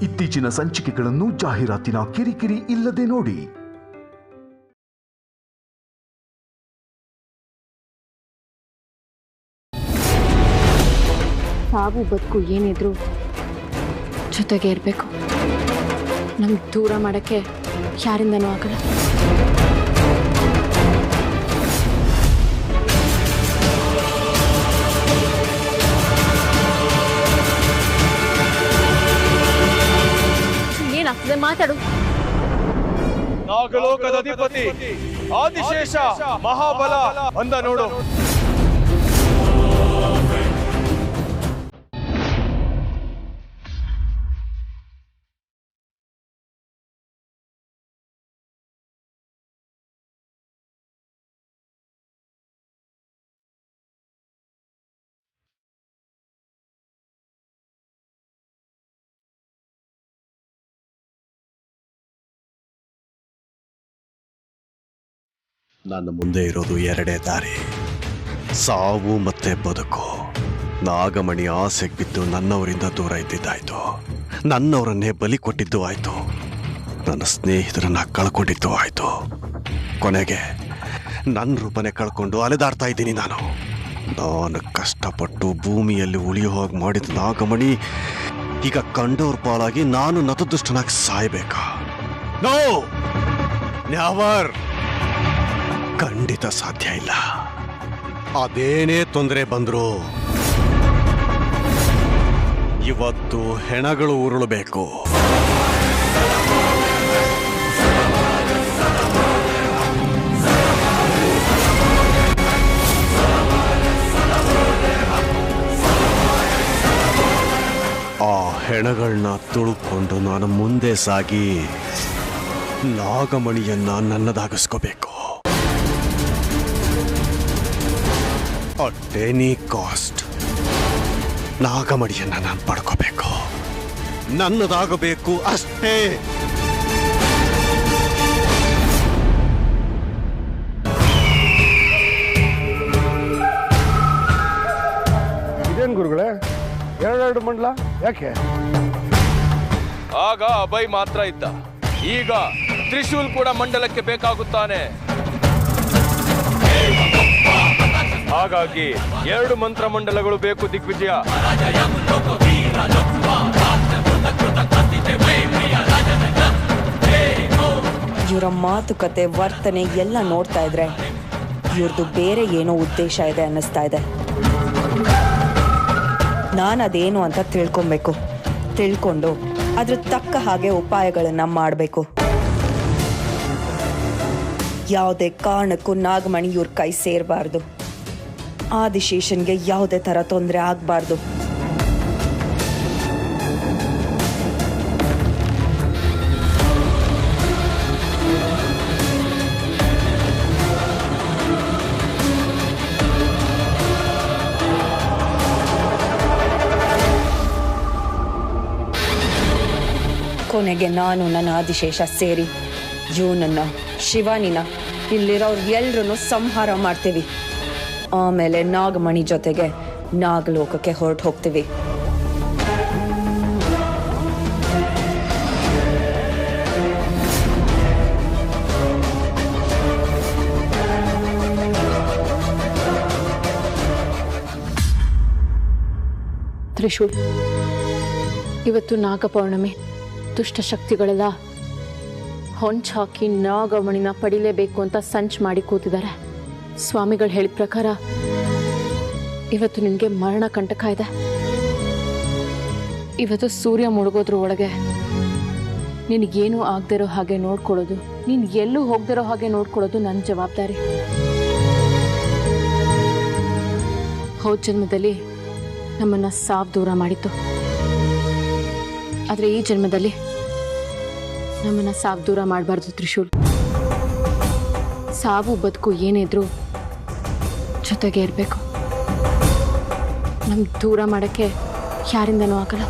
ಇತ್ತೀಚಿನ ಸಂಚಿಕೆಗಳನ್ನು ಜಾಹೀರಾತಿನ ಕಿರಿಕಿರಿ ಇಲ್ಲದೆ ನೋಡಿ. ಸಾವು ಬದುಕು ಏನಿದ್ರು ಜೊತೆಗೆ ಇರಬೇಕು. ನಮ್ಗೆ ದೂರ ಮಾಡೋಕ್ಕೆ ಯಾರಿಂದನೂ ಆಗಲ್ಲ. ಏನಾಗ್ತದೆ ಮಾತಾಡು. ನಾಗಲೋಕದ ಅಧಿಪತಿ ಆದಿಶೇಷ ಮಹಾಬಲ ಅಂದ ನೋಡು. ನನ್ನ ಮುಂದೆ ಇರೋದು ಎರಡೇ ದಾರಿ, ಸಾವು ಮತ್ತೆ ಬದುಕು. ನಾಗಮಣಿ ಆಸೆಗೆ ಬಿದ್ದು ನನ್ನವರಿಂದ ದೂರ ಇದ್ದಿದ್ದಾಯ್ತು, ನನ್ನವರನ್ನೇ ಬಲಿ ಕೊಟ್ಟಿದ್ದು ಆಯ್ತು, ನನ್ನ ಸ್ನೇಹಿತರನ್ನ ಕಳ್ಕೊಂಡಿದ್ದು ಆಯ್ತು. ಕೊನೆಗೆ ನನ್ನ ರೂಪನೇ ಕಳ್ಕೊಂಡು ಅಲೆದಾಡ್ತಾ ಇದ್ದೀನಿ ನಾನು ಕಷ್ಟಪಟ್ಟು ಭೂಮಿಯಲ್ಲಿ ಉಳಿಯೋ ಹಾಗೆ ಮಾಡಿದ ನಾಗಮಣಿ ಈಗ ಕಂಡೋರ್ ಪಾಲಾಗಿ ನಾನು ನತದೃಷ್ಟನಾಗಿ ಸಾಯ್ಬೇಕಾ? No, never. ಖಂಡಿತ ಸಾಧ್ಯ ಇಲ್ಲ. ಅದೇನೇ ತೊಂದರೆ ಬಂದ್ರು ಇವತ್ತು ಹೆಣಗಳು ಉರುಳಬೇಕು. ಆ ಹೆಣಗಳನ್ನ ತುಳುಕೊಂಡು ನಾನು ಮುಂದೆ ಸಾಗಿ ನಾಗಮಣಿಯನ್ನ ನನ್ನದಾಗಿಸ್ಕೋಬೇಕು. ಅಟ್ ಎನಿ ಕಾಸ್ಟ್ ನಾಗಮಣಿಯನ್ನ ನಾನು ಪಡ್ಕೋಬೇಕು, ನನ್ನದಾಗಬೇಕು ಅಷ್ಟೇ. ಇದೇನು ಗುರುಗಳೇ, ಎರಡೆರಡು ಮಂಡಲ ಯಾಕೆ? ಆಗ ಅಭಯ್ ಮಾತ್ರ ಇದ್ದ, ಈಗ ತ್ರಿಶೂಲ್ ಕೂಡ ಮಂಡಲಕ್ಕೆ ಬೇಕಾಗುತ್ತಾನೆ. ಹಾಗಾಗಿ 2 ಮಂತ್ರ ಮಂಡಲಗಳು ಬೇಕು ದಿಗ್ವಿಜಯ. ಇವರ ಮಾತುಕತೆ ವರ್ತನೆ ಎಲ್ಲ ನೋಡ್ತಾ ಇದ್ರೆ ಇವ್ರದ್ದು ಬೇರೆ ಏನೋ ಉದ್ದೇಶ ಇದೆ ಅನ್ನಿಸ್ತಾ ಇದೆ. ನಾನು ಅದೇನು ಅಂತ ತಿಳ್ಕೊಂಡು ಅದ್ರ ತಕ್ಕ ಹಾಗೆ ಉಪಾಯಗಳನ್ನ ಮಾಡಬೇಕು. ಯಾವುದೇ ಕಾರಣಕ್ಕೂ ನಾಗಮಣಿ ಇವ್ರ ಕೈ ಸೇರಬಾರ್ದು. ಆದಿಶೇಷನ್ಗೆ ಯಾವುದೇ ಥರ ತೊಂದರೆ ಆಗಬಾರ್ದು. ಕೊನೆಗೆ ನಾನು ನನ್ನ ಆದಿಶೇಷ ಸೇರಿ ಇವನನ್ನ ಶಿವಾನಿನ ಇಲ್ಲಿರೋರು ಎಲ್ರೂ ಸಂಹಾರ ಮಾಡ್ತೀವಿ. ಆಮೇಲೆ ನಾಗಮಣಿ ಜೊತೆಗೆ ನಾಗಲೋಕಕ್ಕೆ ಹೊರಟು ಹೋಗ್ತೀವಿ. ತ್ರಿಶೂಲ್, ಇವತ್ತು ನಾಗಪೌರ್ಣಮಿ. ದುಷ್ಟಶಕ್ತಿಗಳೆಲ್ಲ ಹೊಂಚ್ ಹಾಕಿ ನಾಗಮಣಿನ ಪಡಿಲೇಬೇಕು ಅಂತ ಸಂಚು ಮಾಡಿ ಕೂತಿದ್ದಾರೆ. ಸ್ವಾಮಿಗಳು ಹೇಳಿದ ಪ್ರಕಾರ ಇವತ್ತು ನಿನಗೆ ಮರಣ ಕಂಟಕ ಇದೆ. ಇವತ್ತು ಸೂರ್ಯ ಮುಳುಗೋದ್ರ ಒಳಗೆ ನಿನಗೇನು ಆಗದಿರೋ ಹಾಗೆ ನೋಡ್ಕೊಳ್ಳೋದು, ನೀನು ಎಲ್ಲೂ ಹೋಗದಿರೋ ಹಾಗೆ ನೋಡ್ಕೊಳ್ಳೋದು ನನ್ನ ಜವಾಬ್ದಾರಿ. ಹೋದ ಜನ್ಮದಲ್ಲಿ ನಮ್ಮನ್ನ ಸಾವು ದೂರ ಮಾಡಿತ್ತು, ಆದರೆ ಈ ಜನ್ಮದಲ್ಲಿ ನಮ್ಮನ್ನ ಸಾವು ದೂರ ಮಾಡಬಾರ್ದು ತ್ರಿಶೂಲ್. ಸಾವು ಬದುಕು ಏನಿದ್ರು ಜೊತೆಗೆ ಇರಬೇಕು. ನಮ್ಗೆ ದೂರ ಮಾಡೋಕ್ಕೆ ಯಾರಿಂದನೂ ಆಗಲ್ಲ.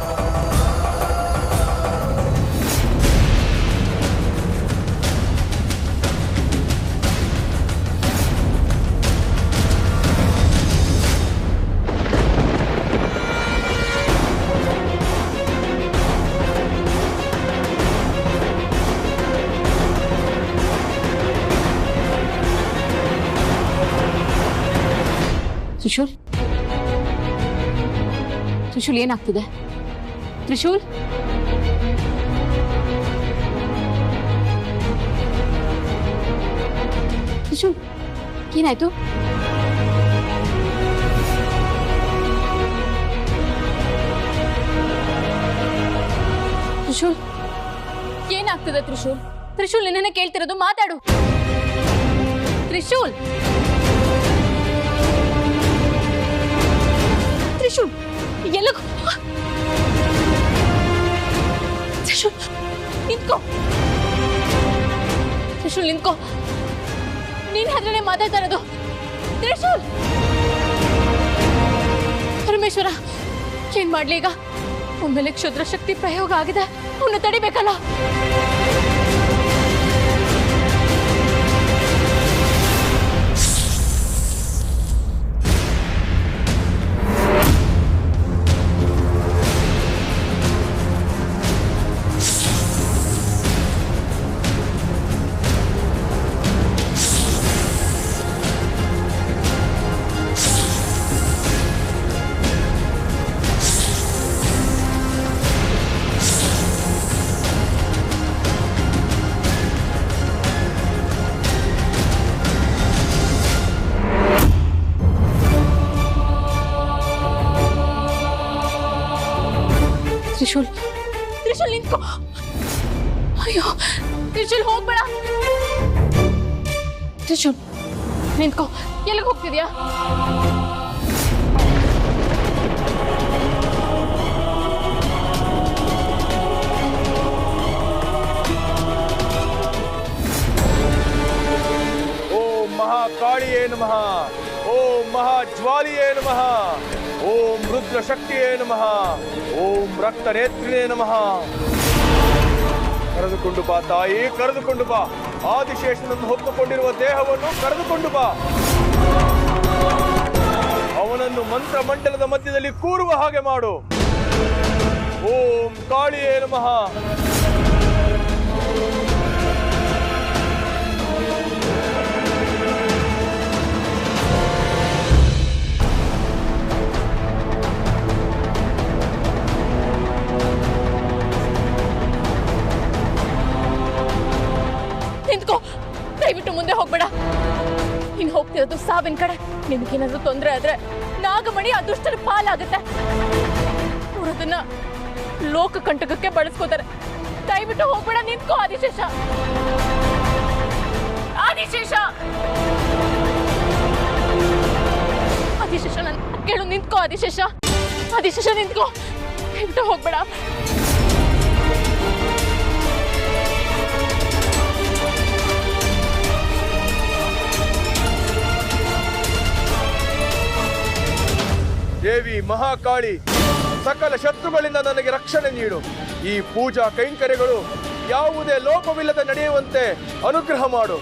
ತ್ರಿಶೂಲ್ ತ್ರಿಶೂಲ್ ಏನಾಗ್ತಿದೆ? ತ್ರಿಶೂಲ್ ತ್ರಿಶೂಲ್ ಏನಾಯ್ತು? ತ್ರಿಶೂಲ್ ಏನಾಗ್ತಿದೆ? ತ್ರಿಶೂಲ್ ತ್ರಿಶೂಲ್ ನಿನ್ನನ್ನ ಕೇಳ್ತಿರೋದು, ಮಾತಾಡು. ತ್ರಿಶೂಲ್ ತ್ರಿಶೂಲ್ ಎಲ್ಲ ತ್ರಿಶೂಲ್ ನಿಂತ್ಕೋ. ತ್ರಿಶೂಲ್ ನಿಂತ್ಕೋ. ನೀನ್ ಹತ್ರನೇ ಮಾತಾಡ್ತಾ ಇರೋದು. ತ್ರಿಶೂಲ್ ಪರಮೇಶ್ವರ ಏನ್ ಮಾಡ್ಲಿ ಈಗ? ಒಮ್ಮೆಲೆ ಕ್ಷುದ್ರ ಶಕ್ತಿ ಪ್ರಯೋಗ ಆಗಿದೆ, ಅವನ್ನ ತಡಿಬೇಕಲ್ಲ. ತ್ರಿಶೂಲ್ ತ್ರಿಶೂಲ್ ನಿಂತ್ಕೋ. ಅಯ್ಯೋ ತ್ರಿಶೂಲ್ ಹೋಗ್ಬೇಡ. ತ್ರಿಶೂಲ್ ನಿಂತ್ಕೋ. ಎಲ್ಲಿಗೆ ಹೋಗ್ತಿದ್ಯಾ? ಓಂ ಮಹಾಕಾಳಿಯೇ ನಮಃ, ಓಂ ಮಹಾಜ್ವಾಲಿಯೇ ನಮಃ, ಓಂ ರುದ್ರ ಶಕ್ತಿಯೇ ನಮಃ, ಓಂ ರಕ್ತನೇತ್ರಿಯೇ ನಮಃ. ಕರೆದುಕೊಂಡು ಬಾ ತಾಯಿ, ಕರೆದುಕೊಂಡು ಬಾ. ಆದಿಶೇಷನನ್ನು ಹೊತ್ತುಕೊಂಡಿರುವ ದೇಹವನ್ನು ಕರೆದುಕೊಂಡು ಬಾ. ಅವನನ್ನು ಮಂತ್ರ ಮಂಡಲದ ಮಧ್ಯದಲ್ಲಿ ಕೂರುವ ಹಾಗೆ ಮಾಡು. ಓಂ ಕಾಳಿಯೇ ನಮಃ. ನಿಂತ್ಕೋ. ದಯವಿಟ್ಟು ಮುಂದೆ ಹೋಗ್ಬೇಡ. ನೀನ್ ಹೋಗ್ತಿರೋದು ಸಾವಿನ ಕಡೆ. ನಿನ್ಗೇನಾದ್ರೂ ತೊಂದರೆ ಆದ್ರೆ ನಾಗಮಣಿ ಅದೃಷ್ಟರ ಪಾಲಾಗುತ್ತೆ. ಅವರದನ್ನ ಲೋಕ ಕಂಟಕಕ್ಕೆ ಬಳಸ್ಕೋತಾರೆ. ದಯವಿಟ್ಟು ಹೋಗ್ಬೇಡ. ನಿಂತ್ಕೋ ಆದಿಶೇಷ. ಆದಿಶೇಷ ಆದಿಶೇಷ ನನ್ ಕೇಳು. ನಿಂತ್ಕೋ ಆದಿಶೇಷ. ಆದಿಶೇಷ ನಿಂತ್ಕೋ. ದಯವಿಟ್ಟು ಹೋಗ್ಬೇಡ. ದೇವಿ ಮಹಾಕಾಳಿ, ಸಕಲ ಶತ್ರುಗಳಿಂದ ನನಗೆ ರಕ್ಷಣೆ ನೀಡು. ಈ ಪೂಜಾ ಕೈಂಕರ್ಯಗಳು ಯಾವುದೇ ಲೋಪವಿಲ್ಲದೆ ನಡೆಯುವಂತೆ ಅನುಗ್ರಹ ಮಾಡು.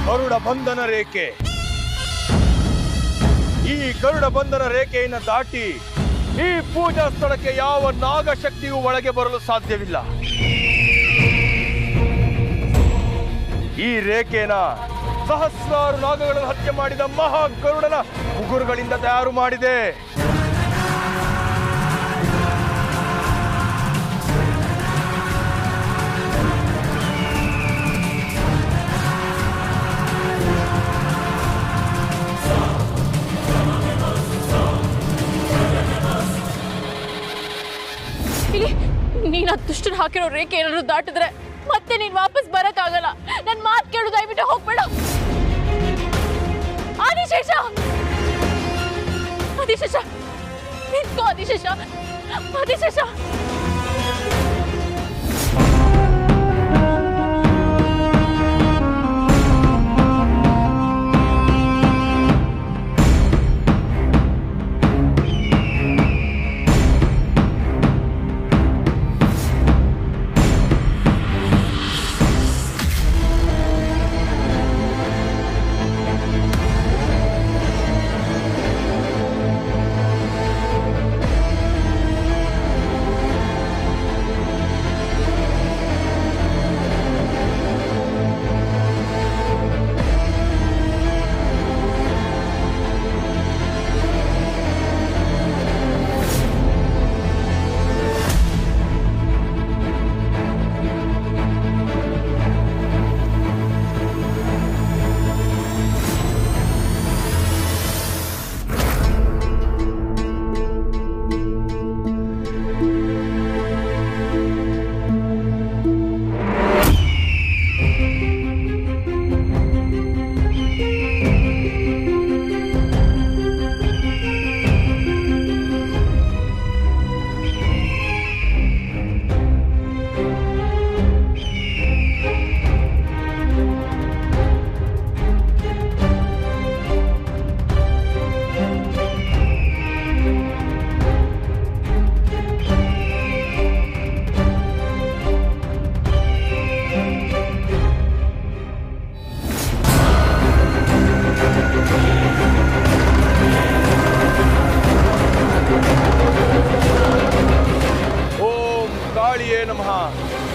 ಗರುಡ ಬಂಧನ ರೇಖೆ. ಈ ಗರುಡ ಬಂಧನ ರೇಖೆಯನ್ನು ದಾಟಿ ಈ ಪೂಜಾ ಸ್ಥಳಕ್ಕೆ ಯಾವ ನಾಗಶಕ್ತಿಯೂ ಒಳಗೆ ಬರಲು ಸಾಧ್ಯವಿಲ್ಲ. ಈ ರೇಖೆನ ಸಹಸ್ರಾರು ನಾಗಗಳನ್ನು ಹತ್ಯೆ ಮಾಡಿದ ಮಹಾ ಗರುಡನ ಉಗುರುಗಳಿಂದ ತಯಾರು ಮಾಡಿದೆ. ನೀನ್ ದುಷ್ಟರು ಹಾಕಿರೋ ರೇಖೆ ಏನಾದ್ರು ದಾಟಿದ್ರೆ ಮತ್ತೆ ನೀನ್ ವಾಪಸ್ ಬರಕ್ಕಾಗಲ್ಲ. ನನ್ ಮಾತು ಕೇಳು. ದಯವಿಟ್ಟು ಹೋಗ್ಬೇಡ. ಆದಿಶೇಷ ಆದಿಶೇಷ ನಿಂತ್ಕೋ. ಆದಿಶೇಷ ಆದಿಶೇಷ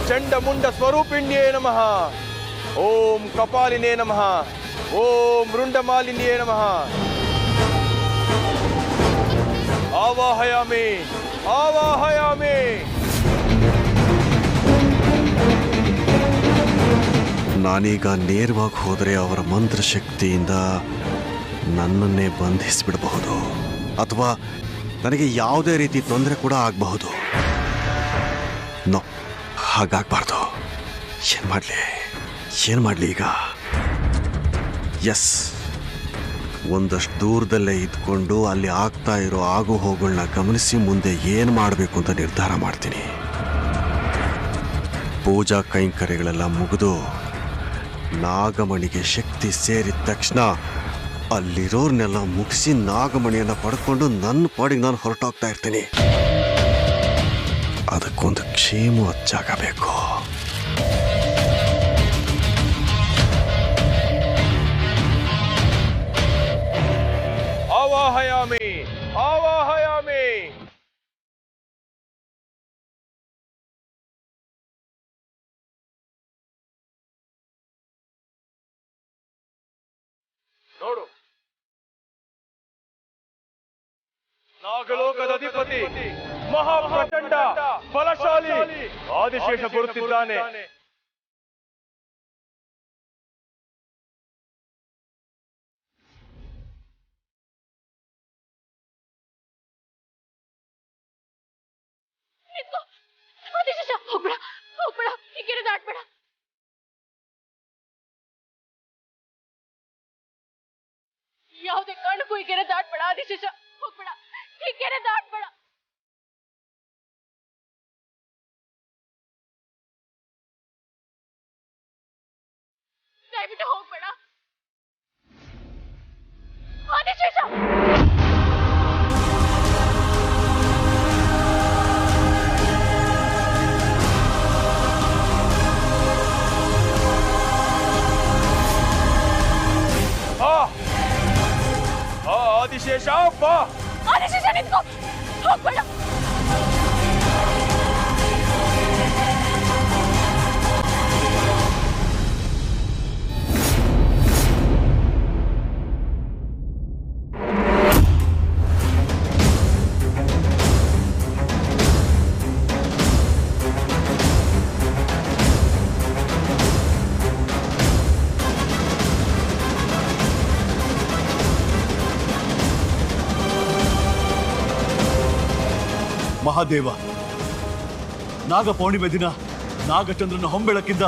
ಚಂಡಮುಂಡ ಸ್ವರೂಪಿಣ್ಯೇ ನಮಃ. ಓಂ ಕಪಾಲಿನೇ ನಮಃ. ಓಂ ರುಂಡಮಾಲಿನ್ಯೇ ನಮಃ. ಆವಾಹಯಾಮಿ ಆವಾಹಯಾಮಿ. ನಾನೀಗ ನೇರವಾಗಿ ಹೋದರೆ ಅವರ ಮಂತ್ರಶಕ್ತಿಯಿಂದ ನನ್ನನ್ನೇ ಬಂಧಿಸಿಬಿಡಬಹುದು, ಅಥವಾ ನನಗೆ ಯಾವುದೇ ರೀತಿ ತೊಂದರೆ ಕೂಡ ಆಗಬಹುದು. ನೋ, ಹಾಗಾಗಬಾರ್ದು. ಏನು ಮಾಡಲಿ ಈಗ? ಎಸ್, ಒಂದಷ್ಟು ದೂರದಲ್ಲೇ ಇದ್ಕೊಂಡು ಅಲ್ಲಿ ಆಗ್ತಾ ಇರೋ ಆಗು ಹೋಗುಗಳನ್ನ ಗಮನಿಸಿ ಮುಂದೆ ಏನು ಮಾಡಬೇಕು ಅಂತ ನಿರ್ಧಾರ ಮಾಡ್ತೀನಿ. ಪೂಜಾ ಕೈಂಕರ್ಯಗಳೆಲ್ಲ ಮುಗಿದು ನಾಗಮಣಿಗೆ ಶಕ್ತಿ ಸೇರಿದ ತಕ್ಷಣ ಅಲ್ಲಿರೋರ್ನೆಲ್ಲ ಮುಗಿಸಿ ನಾಗಮಣಿಯನ್ನು ಪಡ್ಕೊಂಡು ನನ್ನ ಪಾಡಿಗೆ ನಾನು ಹೊರಟೋಗ್ತಾ ಇರ್ತೀನಿ. ಅದಕ್ಕೊಂದು ಕ್ಷೇಮ ಜಾಗ ಬೇಕು. ಆವಾಹಯಾಮಿ ಆವಾಹಯಾಮಿ. ನೋಡು, ನಾಗಲೋಕದ ಅಧಿಪತಿ ಮಹಾಪ್ರಚಂಡ ಬಲಶಾಲಿ ಆದಿಶೇಷ ಬರುತ್ತಿದ್ದಾನೆ. ಆದಿಶೇಷ, ಹೋಗ್ಬೇಡ ಹೋಗ್ಬೇಡ, ಈ ಕೆರೆ ದಾಟ್ಬೇಡ. ಯಾವುದೇ ಕಾರಣಕ್ಕೂ ಈ ಕೆರೆ ದಾಟ್ಬೇಡ ಆದಿಶೇಷ, ಹೋಗ್ಬೇಡ, ಈ ಕೆರೆ ದಾಟ್ಬೇಡ. ದಯವಿಟ್ಟು ಹೋಗ್ಬೇಡ ಆದಿಶೇಷ. ಆದಿಶೇಷ ಬಾ. ಆದಿಶೇಷ ನಿಂತ್ಕೋ, ಹೋಗ್ಬೇಡ. ಮಹಾದೇವ, ನಾಗ ಪೌರ್ಣಿಮೆ ದಿನ ನಾಗಚಂದ್ರನ ಹೊಂಬೆಳಕಿಂದ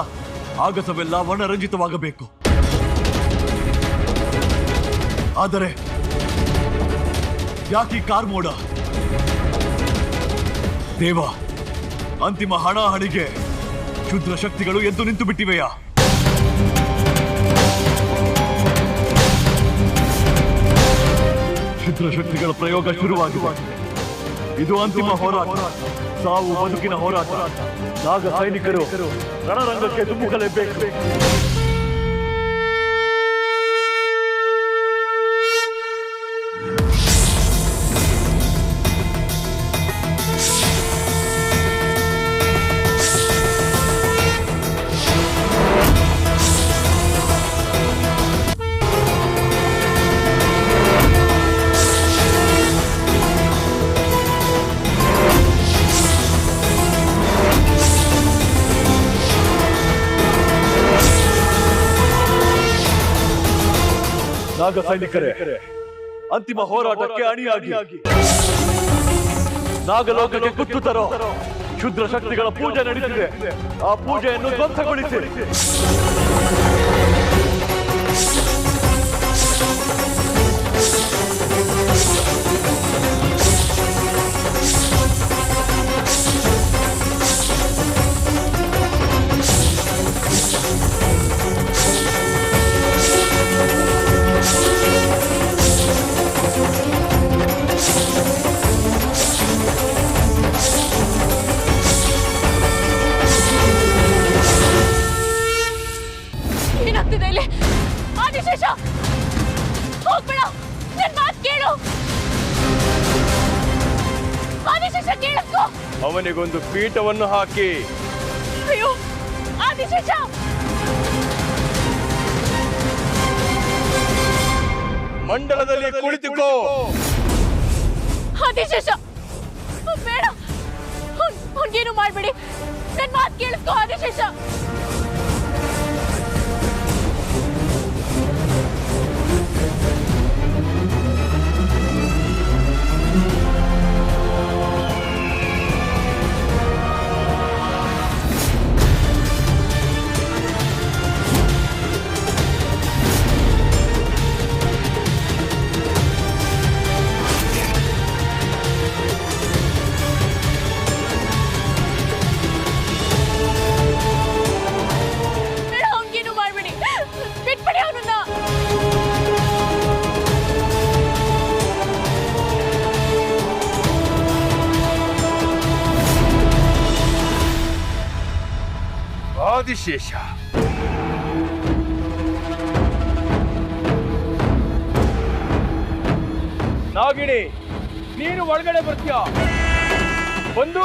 ಆಗಸವೆಲ್ಲ ವರ್ಣರಂಜಿತವಾಗಬೇಕು. ಆದರೆ ಯಾಕೆ ಕಾರ್ಮೋಡ? ದೇವ, ಅಂತಿಮ ಹಣಾಹಣಿಗೆ ಕ್ಷುದ್ರ ಶಕ್ತಿಗಳು ಎದ್ದು ನಿಂತು ಬಿಟ್ಟಿವೆಯಾ? ಕ್ಷುದ್ರ ಶಕ್ತಿಗಳ ಪ್ರಯೋಗ ಶುರುವಾಗಿದೆ. ಇದು ಅಂತಿಮ ಹೋರಾಟ, ಸಾವು ಬದುಕಿನ ಹೋರಾಟ. ನಾಗ ಸೈನಿಕರು ರಣರಂಗಕ್ಕೆ ಧುಮುಕಲೇಬೇಕು. ನಾಗ ಸೈನಿಕರೇ, ಅಂತಿಮ ಹೋರಾಟಕ್ಕೆ ಅಣಿಯಾಗಿ ನಾಗಲೋಕಕ್ಕೆ ಕುತ್ತು ತರೋ ಕ್ಷುದ್ರ ಶಕ್ತಿಗಳ ಪೂಜೆ ನಡೀತಿದೆ. ಆ ಪೂಜೆಯನ್ನು ಧ್ವಂಸಗೊಳಿಸಿ. ಏನಾಗ್ತಿದೆ ಇಲ್ಲಿ? ಆದಿಶೇಷ, ಹೋಗ್ಬೇಡ, ನನ್ನ ಮಾತು ಕೇಳು. ಆದಿಶೇಷ, ಕೇಳಿಸ್ಕೋ. ಅವನಿಗೊಂದು ಪೀಠವನ್ನು ಹಾಕಿ ಅಯ್ಯೋ ಆದಿಶೇಷ ಮಂಡಲದಲ್ಲಿ ಕುಳಿತುಕೋ. ಆದಿಶೇಷ ಬೇಡ, ಅವ್ನಿಗೇನು ಮಾಡ್ಬೇಡಿ, ನನ್ ಮಾತು ಕೇಳಿಸ್ಕೋ ಆದಿಶೇಷ. ಆದಿಶೇಷ, ನಾಗಿಣಿ, ನೀನು ಒಳಗಡೆ ಬರ್ತೀಯ, ಬಂದು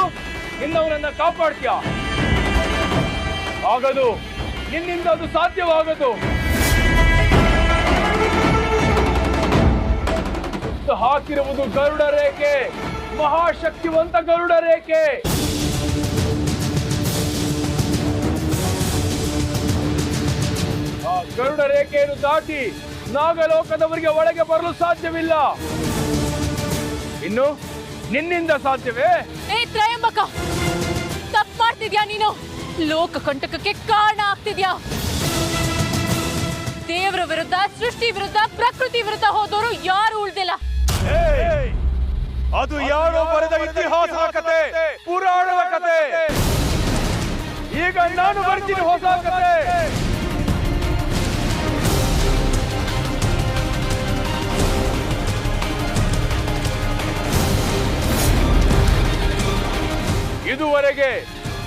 ನಿನ್ನವರನ್ನ ಕಾಪಾಡ್ತೀಯ. ಆಗದು, ನಿನ್ನಿಂದ ಅದು ಸಾಧ್ಯವಾಗದು. ಹಾಕಿರುವುದು ಗರುಡ ರೇಖೆ, ಮಹಾಶಕ್ತಿವಂತ ಗರುಡ ರೇಖೆ. ಆ ಗರುಡ ರೇಖೆಯನ್ನು ದಾಟಿ ನಾಗಲೋಕದವರಿಗೆ ಒಳಗೆ ಬರಲು ಸಾಧ್ಯವಿಲ್ಲ. ಇನ್ನು ನಿನ್ನಿಂದ ಸಾಧ್ಯವೇ? ಏ ತ್ರಯಂಬಕ, ತಪ್ಪು ಮಾಡ್ತಿದ್ಯಾ ನೀನು. ಲೋಕ ಕಂಟಕಕ್ಕೆ ಕಾರಣ ಆಗ್ತಿದ್ಯಾ. ದೇವರ ವಿರುದ್ಧ, ಸೃಷ್ಟಿ ವಿರುದ್ಧ, ಪ್ರಕೃತಿ ವಿರುದ್ಧ ಹೋದವರು ಯಾರು ಉಳ್ದಿಲ್ಲ. ಅದು ಯಾರೋ ಬರೆದ ಇತಿಹಾಸ ಕತೆ, ಪುರಾಣದ ಕತೆ. ಈಗ ನಾನು ಬರ್ತೀನಿ ಹೊಸ ಕತೆ. ಇದುವರೆಗೆ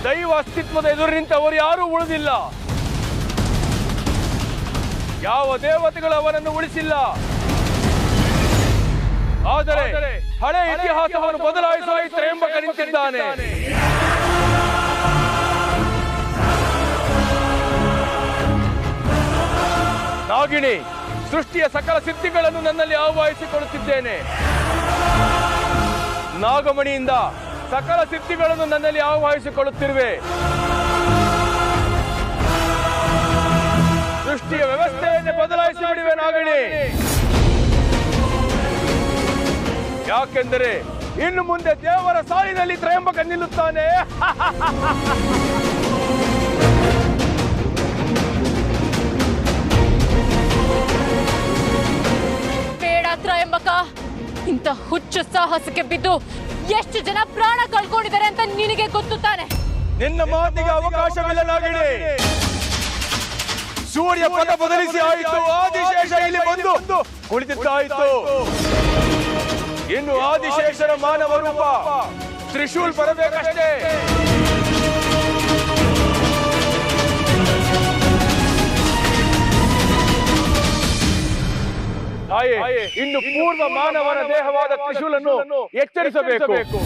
ದೈವ ಅಸ್ತಿತ್ವದ ಎದುರು ನಿಂತವರು ಯಾರೂ ಉಳಿದಿಲ್ಲ. ಯಾವ ದೇವತೆಗಳು ಅವರನ್ನು ಉಳಿಸಿಲ್ಲ. ಆದರೆ ಹಳೆ ಇತಿಹಾಸವನ್ನು ಬದಲಾಯಿಸುವ ಈ ತ್ರಯಂಬಕ ನಿಂತಿದ್ದಾನೆ. ನಾಗಿಣಿ, ಸೃಷ್ಟಿಯ ಸಕಲ ಸಿದ್ಧಿಗಳನ್ನು ನನ್ನಲ್ಲಿ ಆಹ್ವಾನಿಸಿಕೊಳ್ಳುತ್ತಿದ್ದೇನೆ. ನಾಗಮಣಿಯಿಂದ ಸಕಲ ಸಿದ್ಧಿಗಳನ್ನು ನನ್ನಲ್ಲಿ ಆಹ್ವಾನಿಸಿಕೊಳ್ಳುತ್ತಿರುವೆ. ಸೃಷ್ಟಿಯ ವ್ಯವಸ್ಥೆಯನ್ನೇ ಬದಲಾಯಿಸಿ ಬಿಡುವೆ ನಾಗಿಣಿ. ಯಾಕೆಂದರೆ ಇನ್ನು ಮುಂದೆ ದೇವರ ಸಾಲಿನಲ್ಲಿ ತ್ರಯಂಬಕ ನಿಲ್ಲುತ್ತಾನೆ. ಬೇಡ ತ್ರಯಂಬಕ, ಇಂಥ ಹುಚ್ಚು ಸಾಹಸಕ್ಕೆ ಬಿದ್ದು ಎಷ್ಟು ಜನ ಪ್ರಾಣ ಕಳ್ಕೊಂಡಿದ್ದಾರೆ ಅಂತ ನಿನಗೆ ಗೊತ್ತು ತಾನೆ. ನಿನ್ನ ಮಾತಿಗೆ ಅವಕಾಶವಿಲ್ಲ ನಾಗಿಣಿ. ಸೂರ್ಯ ಪದ ಬದಲಿಸಿ ಆಯಿತು, ಆದಿಶೇಷ ಇಲ್ಲಿ ಬಂದು ಕುಳಿತಿದ್ದಾಯಿತು. ಇನ್ನು ಆದಿಶೇಷರ ಮಾನವ ರೂಪ ತ್ರಿಶೂಲ್ ಬರಬೇಕಷ್ಟೇ. ತಾಯೇ, ಇನ್ನು ಪೂರ್ವ ಮಾನವನ ದೇಹವಾದ ತ್ರಿಶೂಲನ್ನು ಎಚ್ಚರಿಸಬೇಕು.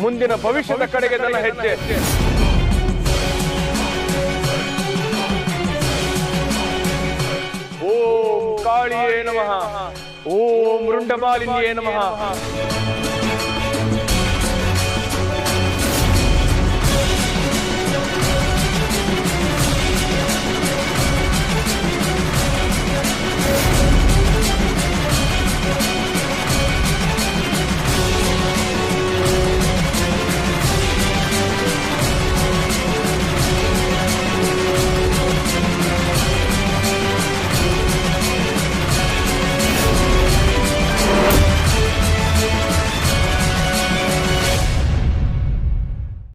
ಮುಂದಿನ ಭವಿಷ್ಯದ ಕಡೆಗೆ ನನ್ನ ಹೆಜ್ಜೆ. ಓಂ ಕಾಳಿಯೇ ನಮಃ, ಓಂ ರುಂಡಮಾಲಿನ್ಯೇ ನಮಃ.